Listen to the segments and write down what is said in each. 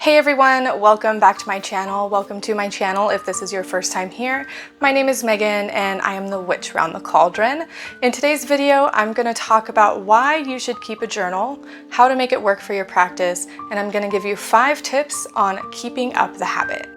Hey everyone, welcome back to my channel. Welcome to my channel if this is your first time here. My name is Megan and I am the witch around the cauldron. In today's video, I'm going to talk about why you should keep a journal, how to make it work for your practice, and I'm going to give you 5 tips on keeping up the habit.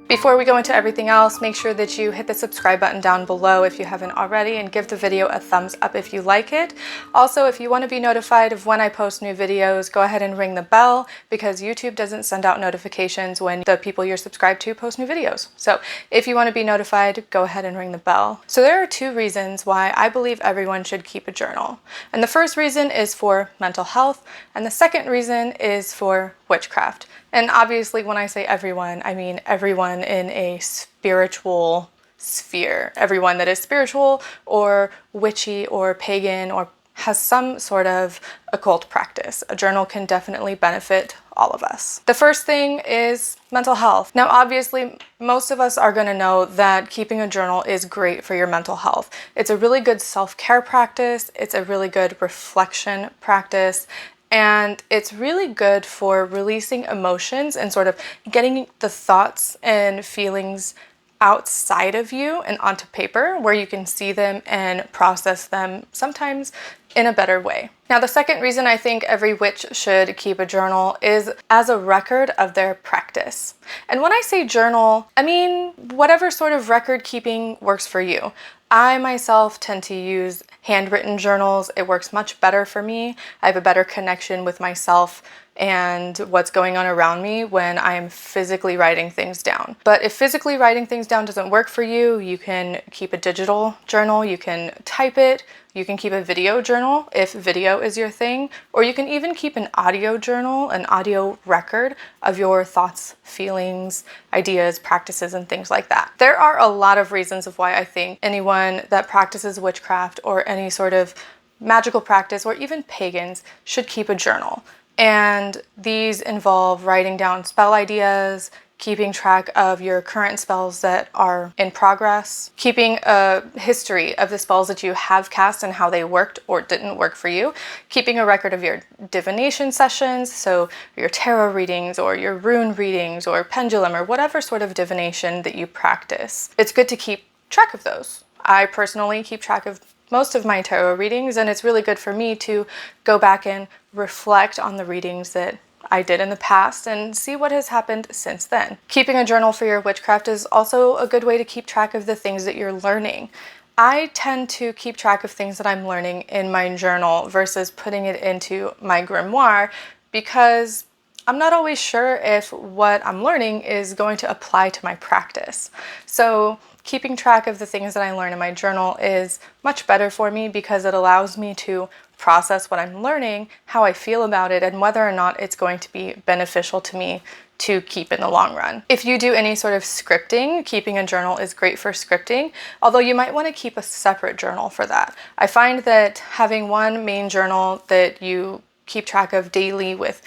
Before we go into everything else, make sure that you hit the subscribe button down below if you haven't already, and give the video a thumbs up if you like it. Also, if you want to be notified of when I post new videos, go ahead and ring the bell, because YouTube doesn't send out notifications when the people you're subscribed to post new videos. So if you want to be notified, go ahead and ring the bell. So there are 2 reasons why I believe everyone should keep a journal. And the first reason is for mental health, and the second reason is for witchcraft. And obviously when I say everyone, I mean everyone in a spiritual sphere. Everyone that is spiritual or witchy or pagan or has some sort of occult practice. A journal can definitely benefit all of us. The first thing is mental health. Now obviously most of us are going to know that keeping a journal is great for your mental health. It's a really good self-care practice. It's a really good reflection practice. And it's really good for releasing emotions and sort of getting the thoughts and feelings outside of you and onto paper where you can see them and process them sometimes in a better way. Now, the second reason I think every witch should keep a journal is as a record of their practice. And when I say journal, I mean whatever sort of record keeping works for you. I myself tend to use handwritten journals. It works much better for me. I have a better connection with myself and what's going on around me when I'm physically writing things down. But if physically writing things down doesn't work for you, you can keep a digital journal, you can type it, you can keep a video journal if video is your thing, or you can even keep an audio journal, an audio record of your thoughts, feelings, ideas, practices, and things like that. There are a lot of reasons of why I think anyone that practices witchcraft or any sort of magical practice, or even pagans, should keep a journal. And these involve writing down spell ideas, keeping track of your current spells that are in progress, keeping a history of the spells that you have cast and how they worked or didn't work for you, keeping a record of your divination sessions, so your tarot readings or your rune readings or pendulum or whatever sort of divination that you practice. It's good to keep track of those. I personally keep track of most of my tarot readings, and it's really good for me to go back and reflect on the readings that I did in the past and see what has happened since then. Keeping a journal for your witchcraft is also a good way to keep track of the things that you're learning. I tend to keep track of things that I'm learning in my journal versus putting it into my grimoire, because I'm not always sure if what I'm learning is going to apply to my practice. So keeping track of the things that I learn in my journal is much better for me because it allows me to process what I'm learning, how I feel about it, and whether or not it's going to be beneficial to me to keep in the long run. If you do any sort of scripting, keeping a journal is great for scripting, although you might want to keep a separate journal for that. I find that having one main journal that you keep track of daily with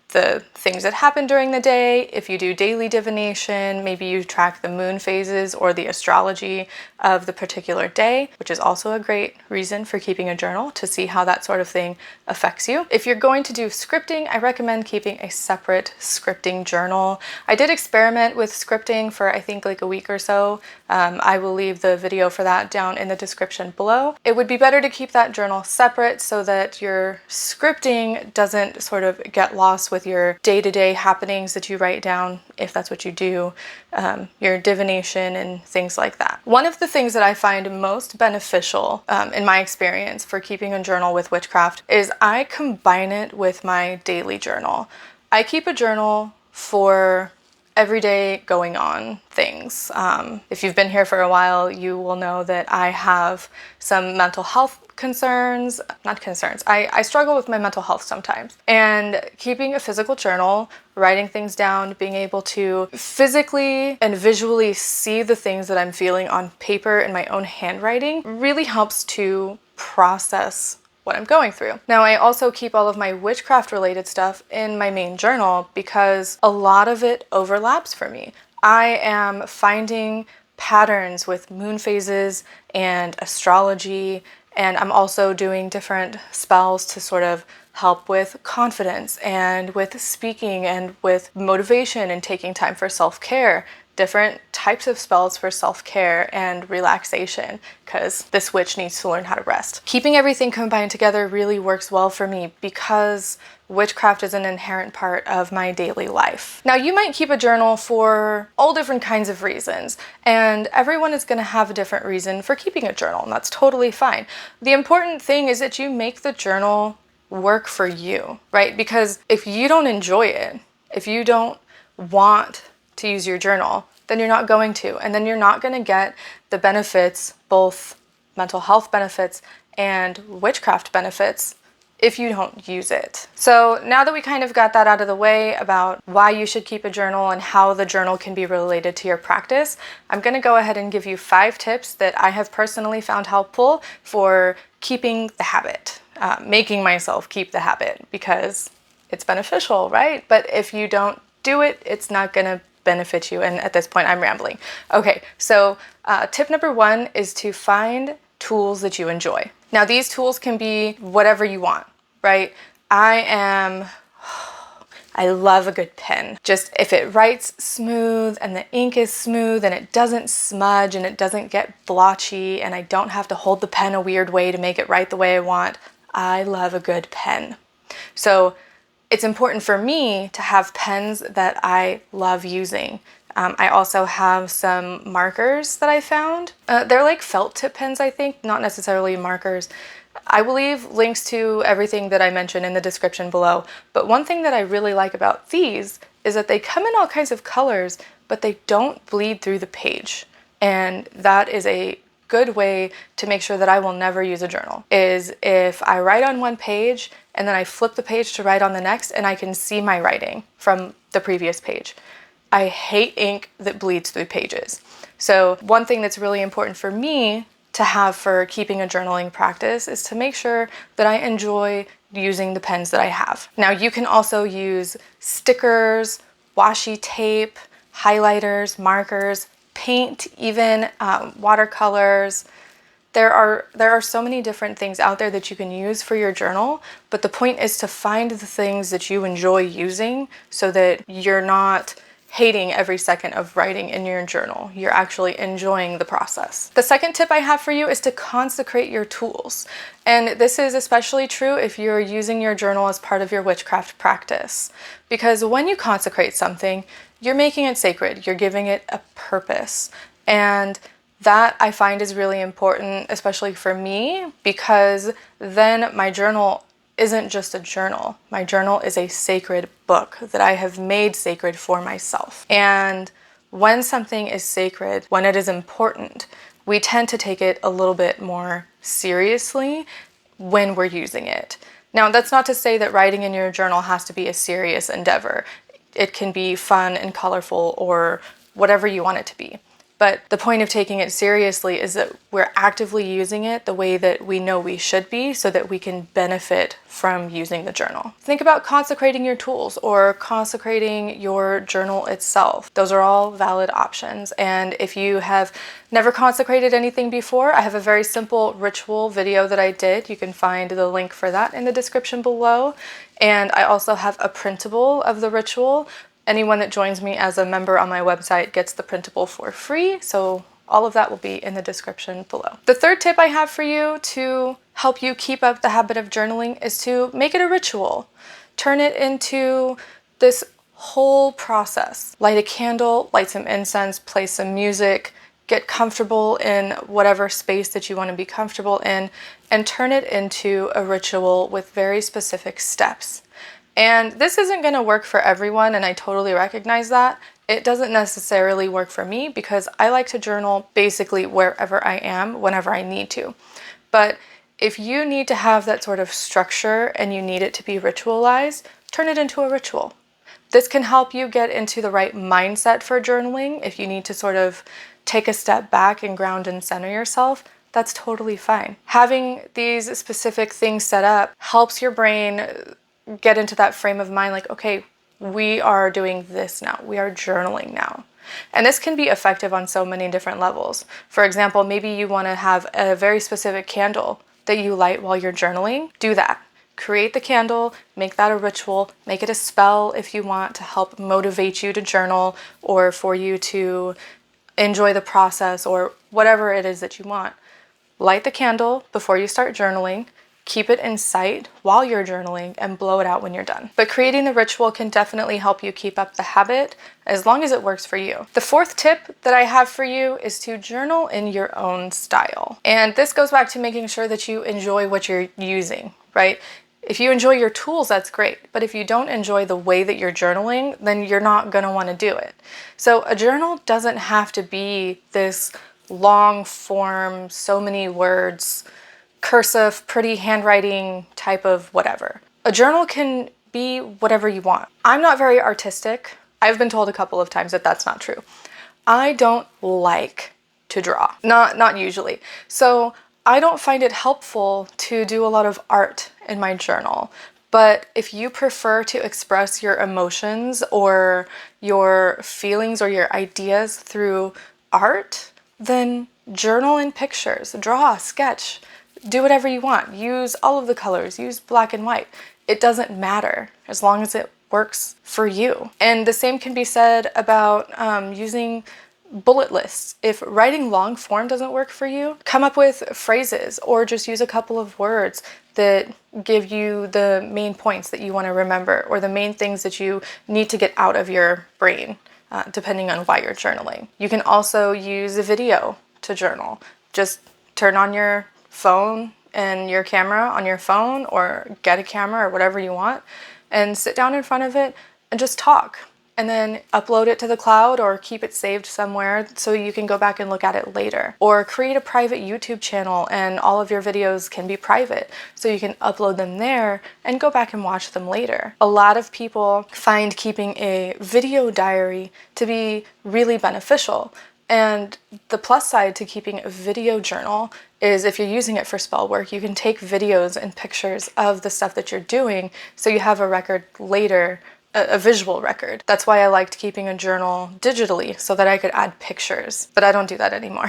the things that happen during the day. If you do daily divination, maybe you track the moon phases or the astrology of the particular day, which is also a great reason for keeping a journal, to see how that sort of thing affects you. If you're going to do scripting, I recommend keeping a separate scripting journal. I did experiment with scripting for I think like a week or so. I will leave the video for that down in the description below. It would be better to keep that journal separate so that your scripting doesn't sort of get lost with your day-to-day happenings that you write down, if that's what you do, your divination and things like that. One of the things that I find most beneficial in my experience for keeping a journal with witchcraft is I combine it with my daily journal. I keep a journal for everyday going on things. If you've been here for a while, you will know that I have some mental health concerns, not concerns. I struggle with my mental health sometimes. And keeping a physical journal, writing things down, being able to physically and visually see the things that I'm feeling on paper in my own handwriting really helps to process what I'm going through. Now, I also keep all of my witchcraft related stuff in my main journal because a lot of it overlaps for me. I am finding patterns with moon phases and astrology, and I'm also doing different spells to sort of help with confidence and with speaking and with motivation and taking time for self-care. Different types of spells for self-care and relaxation, because this witch needs to learn how to rest. Keeping everything combined together really works well for me because witchcraft is an inherent part of my daily life. Now, you might keep a journal for all different kinds of reasons, and everyone is going to have a different reason for keeping a journal, and that's totally fine. The important thing is that you make the journal work for you, right? Because if you don't enjoy it, if you don't want to use your journal, then you're not going to, and then you're not going to get the benefits, both mental health benefits and witchcraft benefits, if you don't use it. So now that we kind of got that out of the way about why you should keep a journal and how the journal can be related to your practice, I'm going to go ahead and give you 5 tips that I have personally found helpful for keeping the habit, making myself keep the habit, because it's beneficial, right? But if you don't do it, it's not going to benefit you. And at this point, I'm rambling. Okay, so tip number 1 is to find tools that you enjoy. Now, these tools can be whatever you want, right? I love a good pen. Just if it writes smooth and the ink is smooth and it doesn't smudge and it doesn't get blotchy and I don't have to hold the pen a weird way to make it write the way I want, I love a good pen. So it's important for me to have pens that I love using. I also have some markers that I found. They're like felt tip pens, I think, not necessarily markers. I will leave links to everything that I mentioned in the description below. But one thing that I really like about these is that they come in all kinds of colors, but they don't bleed through the page. And that is a good way to make sure that I will never use a journal, is if I write on one page and then I flip the page to write on the next and I can see my writing from the previous page. I hate ink that bleeds through pages. So one thing that's really important for me to have for keeping a journaling practice is to make sure that I enjoy using the pens that I have. Now, you can also use stickers, washi tape, highlighters, markers, paint, even watercolors. There are so many different things out there that you can use for your journal, but the point is to find the things that you enjoy using so that you're not hating every second of writing in your journal. You're actually enjoying the process. The second tip I have for you is to consecrate your tools. And this is especially true if you're using your journal as part of your witchcraft practice. Because when you consecrate something, you're making it sacred. You're giving it a purpose. And that I find is really important, especially for me, because then my journal isn't just a journal. My journal is a sacred book that I have made sacred for myself. And when something is sacred, when it is important, we tend to take it a little bit more seriously when we're using it. Now, that's not to say that writing in your journal has to be a serious endeavor. It can be fun and colorful or whatever you want it to be. But the point of taking it seriously is that we're actively using it the way that we know we should be so that we can benefit from using the journal. Think about consecrating your tools or consecrating your journal itself. Those are all valid options. And if you have never consecrated anything before, I have a very simple ritual video that I did. You can find the link for that in the description below. And I also have a printable of the ritual. Anyone that joins me as a member on my website gets the printable for free, so all of that will be in the description below. The third tip I have for you to help you keep up the habit of journaling is to make it a ritual. Turn it into this whole process. Light a candle, light some incense, play some music, get comfortable in whatever space that you want to be comfortable in, and turn it into a ritual with very specific steps. And this isn't going to work for everyone, and I totally recognize that. It doesn't necessarily work for me because I like to journal basically wherever I am, whenever I need to. But if you need to have that sort of structure and you need it to be ritualized, turn it into a ritual. This can help you get into the right mindset for journaling. If you need to sort of take a step back and ground and center yourself, that's totally fine. Having these specific things set up helps your brain get into that frame of mind like, okay, we are doing this now. We are journaling now. And this can be effective on so many different levels. For example, maybe you want to have a very specific candle that you light while you're journaling. Do that. Create the candle, make that a ritual, make it a spell if you want to help motivate you to journal or for you to enjoy the process or whatever it is that you want. Light the candle before you start journaling, keep it in sight while you're journaling, and blow it out when you're done. But creating the ritual can definitely help you keep up the habit as long as it works for you. The fourth tip that I have for you is to journal in your own style. And this goes back to making sure that you enjoy what you're using, right? If you enjoy your tools, that's great. But if you don't enjoy the way that you're journaling, then you're not going to want to do it. So a journal doesn't have to be this long form, so many words, cursive, pretty handwriting type of whatever. A journal can be whatever you want. I'm not very artistic. I've been told a couple of times that that's not true. I don't like to draw, not usually. So I don't find it helpful to do a lot of art in my journal. But if you prefer to express your emotions or your feelings or your ideas through art, then journal in pictures, draw, sketch, do whatever you want. Use all of the colors, use black and white. It doesn't matter as long as it works for you. And the same can be said about using bullet lists. If writing long form doesn't work for you, come up with phrases or just use a couple of words that give you the main points that you want to remember or the main things that you need to get out of your brain, depending on why you're journaling. You can also use a video to journal. Just turn on your phone and your camera on your phone or get a camera or whatever you want and sit down in front of it and just talk. And then upload it to the cloud or keep it saved somewhere so you can go back and look at it later. Or create a private YouTube channel and all of your videos can be private so you can upload them there and go back and watch them later. A lot of people find keeping a video diary to be really beneficial. And the plus side to keeping a video journal is if you're using it for spell work, you can take videos and pictures of the stuff that you're doing so you have a record later, a visual record. That's why I liked keeping a journal digitally so that I could add pictures, but I don't do that anymore.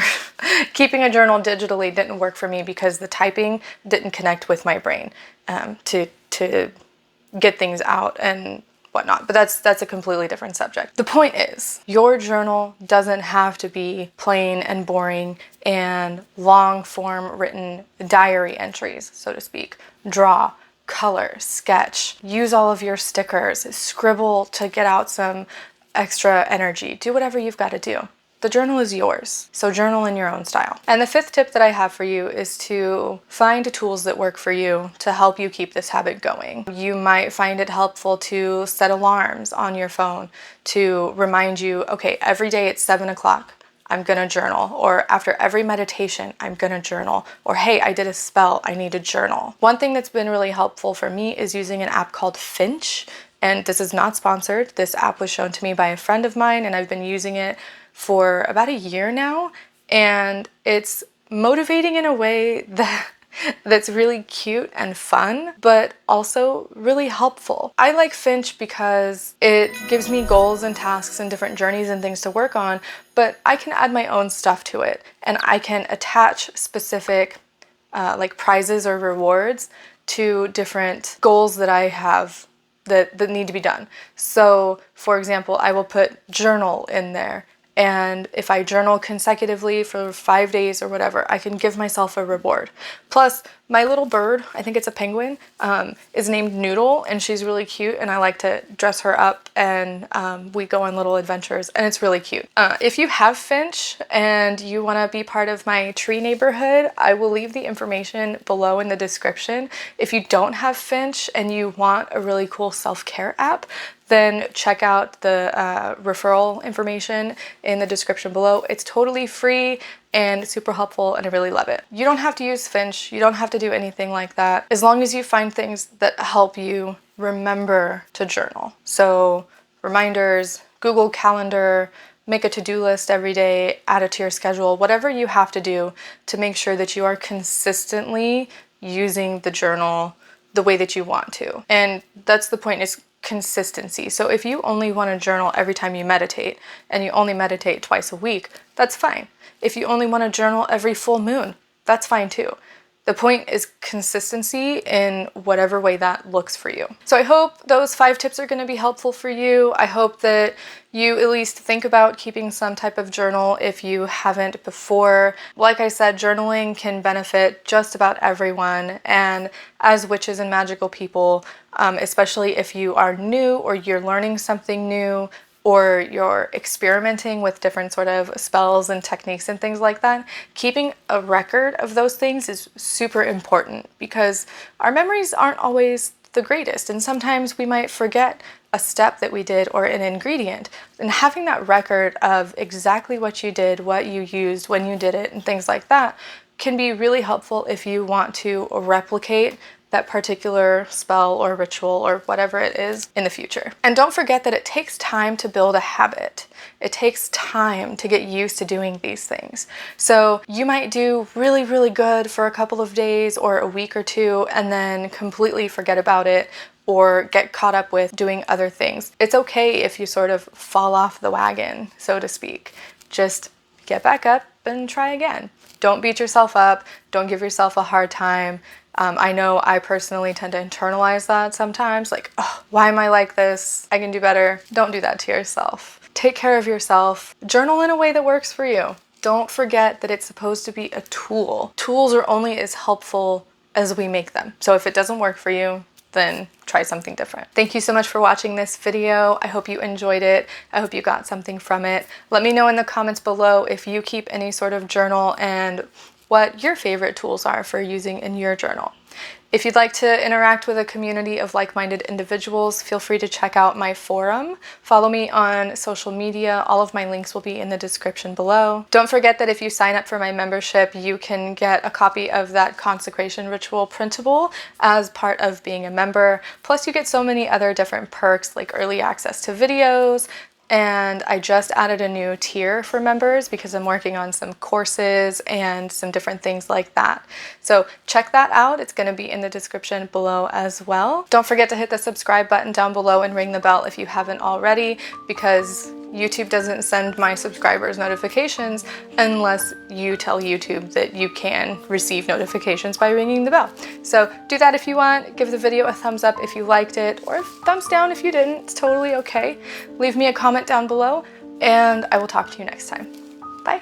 Keeping a journal digitally didn't work for me because the typing didn't connect with my brain to get things out and whatnot, but that's a completely different subject. The point is, your journal doesn't have to be plain and boring and long form written diary entries, so to speak. Draw, color, sketch, use all of your stickers, scribble to get out some extra energy. Do whatever you've got to do. The journal is yours, so journal in your own style. And the fifth tip that I have for you is to find tools that work for you to help you keep this habit going. You might find it helpful to set alarms on your phone to remind you, okay, every day at 7 o'clock, I'm gonna journal, or after every meditation, I'm gonna journal, or hey, I did a spell, I need to journal. One thing that's been really helpful for me is using an app called FINCH, and this is not sponsored. This app was shown to me by a friend of mine, and I've been using it for about a year now, and it's motivating in a way that's really cute and fun, but also really helpful. I like FINCH because it gives me goals and tasks and different journeys and things to work on, but I can add my own stuff to it, and I can attach specific like prizes or rewards to different goals that I have that need to be done. So, for example, I will put journal in there. And if I journal consecutively for 5 days or whatever, I can give myself a reward. Plus, my little bird, I think it's a penguin, is named Noodle, and she's really cute, and I like to dress her up, and we go on little adventures, and it's really cute. If you have Finch and you want to be part of my tree neighborhood, I will leave the information below in the description. If you don't have Finch and you want a really cool self-care app, then check out the referral information in the description below. It's totally free and super helpful, and I really love it. You don't have to use Finch. You don't have to do anything like that, as long as you find things that help you remember to journal. So reminders, Google Calendar, make a to-do list every day, add it to your schedule, whatever you have to do to make sure that you are consistently using the journal the way that you want to. And that's the point, is consistency. So if you only want to journal every time you meditate and you only meditate twice a week, that's fine. If you only want to journal every full moon, that's fine too. The point is consistency in whatever way that looks for you. So I hope those 5 tips are going to be helpful for you. I hope that you at least think about keeping some type of journal if you haven't before. Like I said, journaling can benefit just about everyone, and as witches and magical people, especially if you are new or you're learning something new, or you're experimenting with different sort of spells and techniques and things like that, keeping a record of those things is super important, because our memories aren't always the greatest, and sometimes we might forget a step that we did or an ingredient. And having that record of exactly what you did, what you used, when you did it, and things like that can be really helpful if you want to replicate that particular spell or ritual or whatever it is in the future. And don't forget that it takes time to build a habit. It takes time to get used to doing these things. So you might do really, really good for a couple of days or a week or two and then completely forget about it or get caught up with doing other things. It's okay if you sort of fall off the wagon, so to speak. Just get back up and try again. Don't beat yourself up. Don't give yourself a hard time. I know I personally tend to internalize that sometimes, like, oh, why am I like this? I can do better. Don't do that to yourself. Take care of yourself. Journal in a way that works for you. Don't forget that it's supposed to be a tool. Tools are only as helpful as we make them. So if it doesn't work for you, then try something different. Thank you so much for watching this video. I hope you enjoyed it. I hope you got something from it. Let me know in the comments below if you keep any sort of journal and what your favorite tools are for using in your journal. If you'd like to interact with a community of like-minded individuals, feel free to check out my forum. Follow me on social media. All of my links will be in the description below. Don't forget that if you sign up for my membership, you can get a copy of that consecration ritual printable as part of being a member. Plus, you get so many other different perks like early access to videos, and I just added a new tier for members because I'm working on some courses and some different things like that. So check that out. It's going to be in the description below as well. Don't forget to hit the subscribe button down below and ring the bell if you haven't already, because YouTube doesn't send my subscribers notifications unless you tell YouTube that you can receive notifications by ringing the bell. So do that if you want. Give the video a thumbs up if you liked it, or a thumbs down if you didn't. It's totally okay. Leave me a comment down below, and I will talk to you next time. Bye.